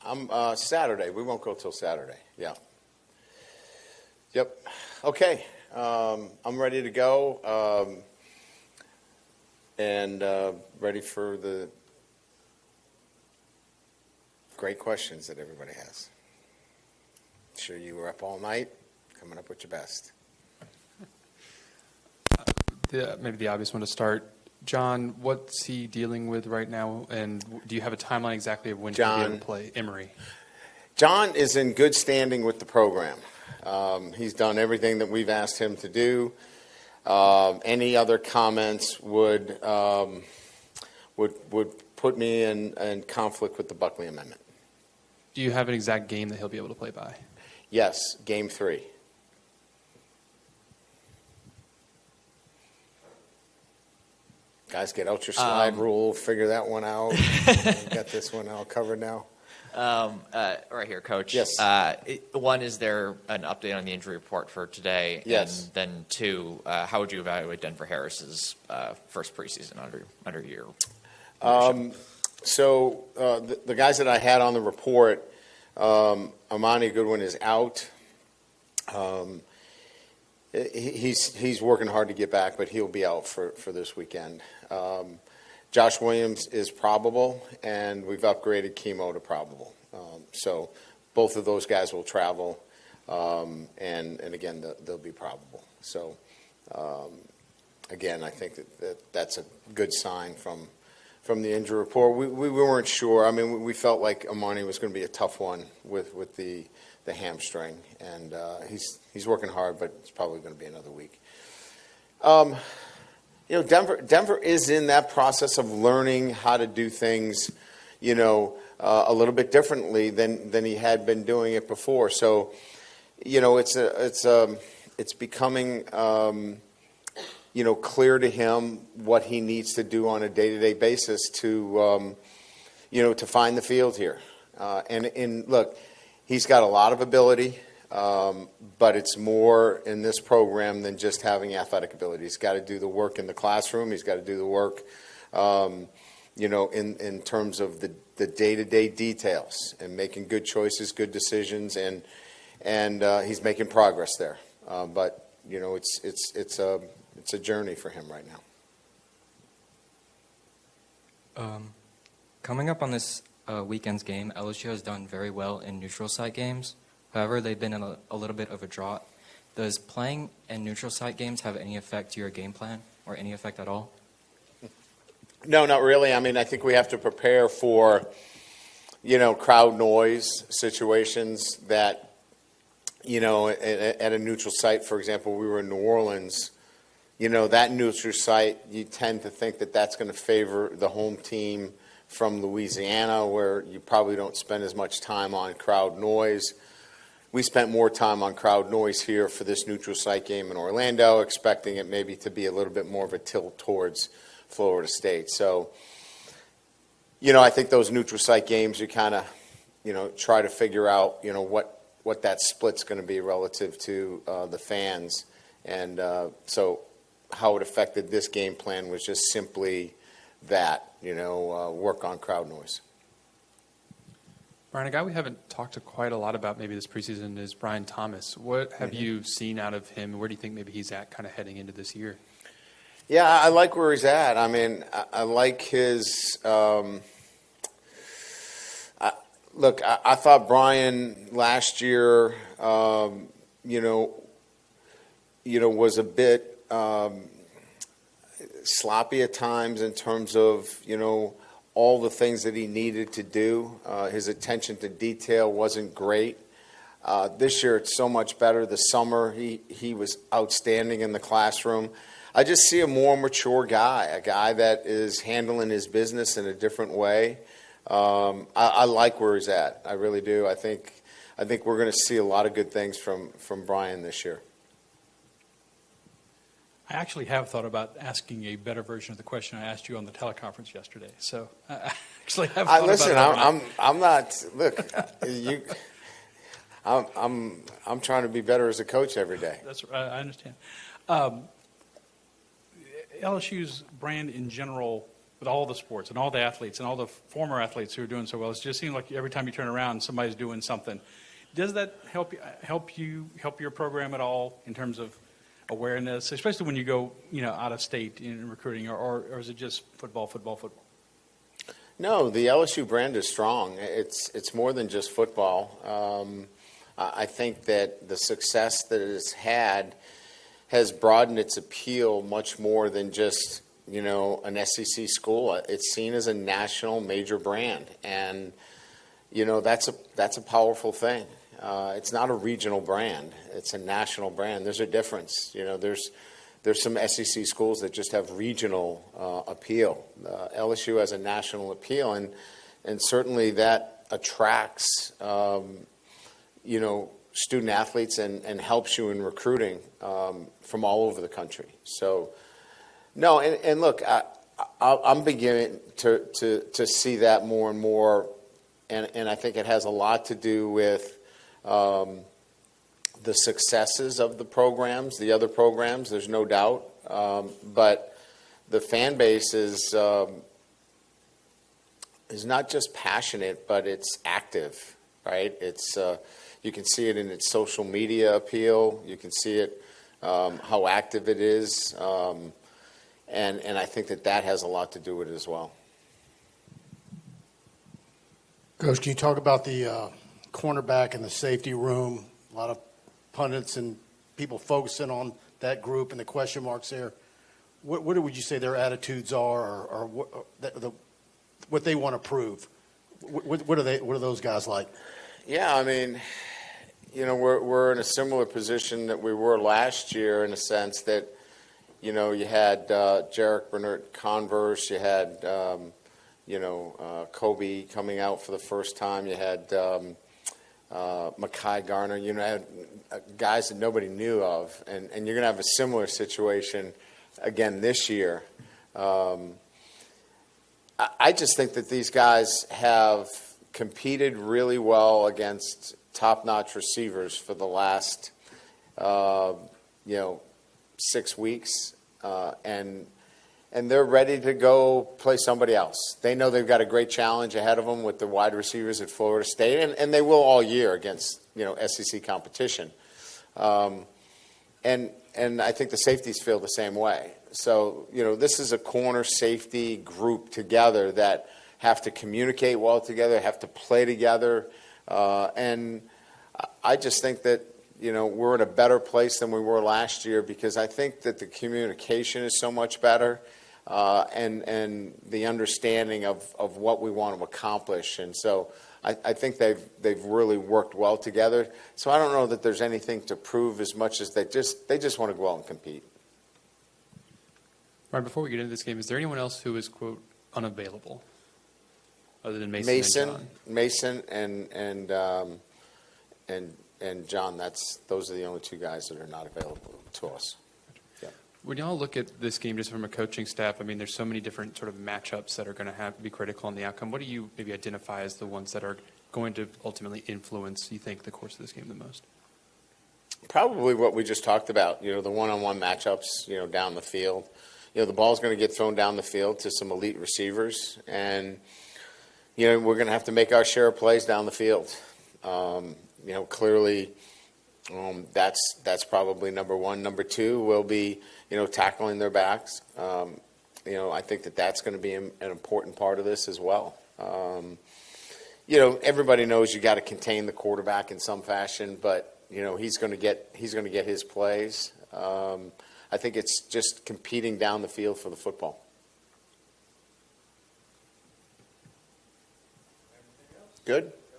I'm Saturday. We won't go till Saturday. Yeah. Yep. Okay. I'm ready to go and ready for the great questions that everybody has. Sure you were up all night coming up with your best. Maybe the obvious one to start. John, what's he dealing with right now? And do you have a timeline exactly of when he'll be able to play Emery? John is in good standing with the program. He's done everything that we've asked him to do. Any other comments would put me in conflict with the Buckley Amendment. Do you have an exact game that he'll be able to play by? Yes, Game 3. Guys, get out your slide rule, figure that one out. Got this one all covered now. Right here, Coach. Yes. One, is there an update on the injury report for today? Yes. And then two, how would you evaluate Denver Harris's first preseason under your leadership? So the guys that I had on the report, Amani Goodwin is out. He's working hard to get back, but he'll be out for this weekend. Josh Williams is probable, and we've upgraded chemo to probable. So both of those guys will travel, and again, they'll be probable. So again, I think that's a good sign from the injury report. We weren't sure. I mean, we felt like Amani was going to be a tough one with the hamstring, and he's working hard, but it's probably going to be another week. Denver is in that process of learning how to do things, a little bit differently than he had been doing it before. So, it's becoming clear to him what he needs to do on a day-to-day basis to find the field here. And look, he's got a lot of ability. But it's more in this program than just having athletic ability. He's got to do the work in the classroom. He's got to do the work, in terms of the day-to-day details and making good choices, good decisions, and he's making progress there. But it's a journey for him right now. Coming up on this weekend's game, LSU has done very well in neutral site games. However, they've been in a little bit of a drought. Does playing in neutral site games have any effect to your game plan or any effect at all? No, not really. I mean, I think we have to prepare for, crowd noise situations that, at a neutral site. For example, we were in New Orleans. That neutral site, you tend to think that that's going to favor the home team from Louisiana, where you probably don't spend as much time on crowd noise. We spent more time on crowd noise here for this neutral site game in Orlando, expecting it maybe to be a little bit more of a tilt towards Florida State. So, I think those neutral site games, you kind of, try to figure out, what that split's going to be relative to the fans. And so how it affected this game plan was just simply that, work on crowd noise. Brian, a guy we haven't talked to quite a lot about maybe this preseason is Brian Thomas. What have you seen out of him? Where do you think maybe he's at kind of heading into this year? Yeah, I like where he's at. I mean, I like his look, I thought Brian last year, was a bit sloppy at times in terms of, all the things that he needed to do. His attention to detail wasn't great. This year it's so much better. The summer he was outstanding in the classroom. I just see a more mature guy, a guy that is handling his business in a different way. I like where he's at. I really do. I think we're going to see a lot of good things from Brian this year. I actually have thought about asking a better version of the question I asked you on the teleconference yesterday. So I actually have thought listen, about it. I'm not. Look, I'm trying to be better as a coach every day. That's I understand. LSU's brand in general with all the sports and all the athletes and all the former athletes who are doing so well. It just seems like every time you turn around, somebody's doing something. Does that help your program at all in terms of awareness, especially when you go, out of state in recruiting, or is it just football? No, the LSU brand is strong. It's more than just football. I think that the success that it has had has broadened its appeal much more than just an SEC school. It's seen as a national major brand, and that's a powerful thing. It's not a regional brand; it's a national brand. There's a difference. There's some SEC schools that just have regional appeal. LSU has a national appeal, and certainly that attracts student athletes and helps you in recruiting from all over the country. So, no, and look, I'm beginning to see that more and more, and I think it has a lot to do with the successes of the programs, the other programs. There's no doubt, but the fan base is not just passionate, but it's active, right? It's you can see it in its social media appeal. You can see it how active it is, and I think that has a lot to do with it as well. Coach, can you talk about the cornerback and the safety room? A lot of pundits and people focusing on that group and the question marks there. What would you say their attitudes are, or what they want to prove? What are those guys like? Yeah, I mean, we're in a similar position that we were last year in a sense that, you had Jarek Bernard Converse, you had, Kobe coming out for the first time, you had Mekhi Garner, had guys that nobody knew of, and you're going to have a similar situation again this year. I just think that these guys have competed really well against top-notch receivers for the last, 6 weeks, and they're ready to go play somebody else. They know they've got a great challenge ahead of them with the wide receivers at Florida State, and they will all year against SEC competition. And I think the safeties feel the same way. So this is a corner safety group together that have to communicate well together, have to play together, and I just think that we're in a better place than we were last year because I think that the communication is so much better. And the understanding of what we want to accomplish, and so I think they've really worked well together. So I don't know that there's anything to prove as much as they just want to go out and compete. Right, before we get into this game, is there anyone else who is quote unavailable other than Mason and John? Mason and John. Those are the only two guys that are not available to us. When y'all look at this game just from a coaching staff, I mean, there's so many different sort of matchups that are going to have to be critical in the outcome. What do you maybe identify as the ones that are going to ultimately influence, you think, the course of this game the most? Probably what we just talked about, the one-on-one matchups, down the field. The ball's going to get thrown down the field to some elite receivers, and, we're going to have to make our share of plays down the field. Clearly, that's probably number one. Number two will be, tackling their backs. I think that's going to be an important part of this as well. Everybody knows you got to contain the quarterback in some fashion, but he's going to get his plays. I think it's just competing down the field for the football. Good.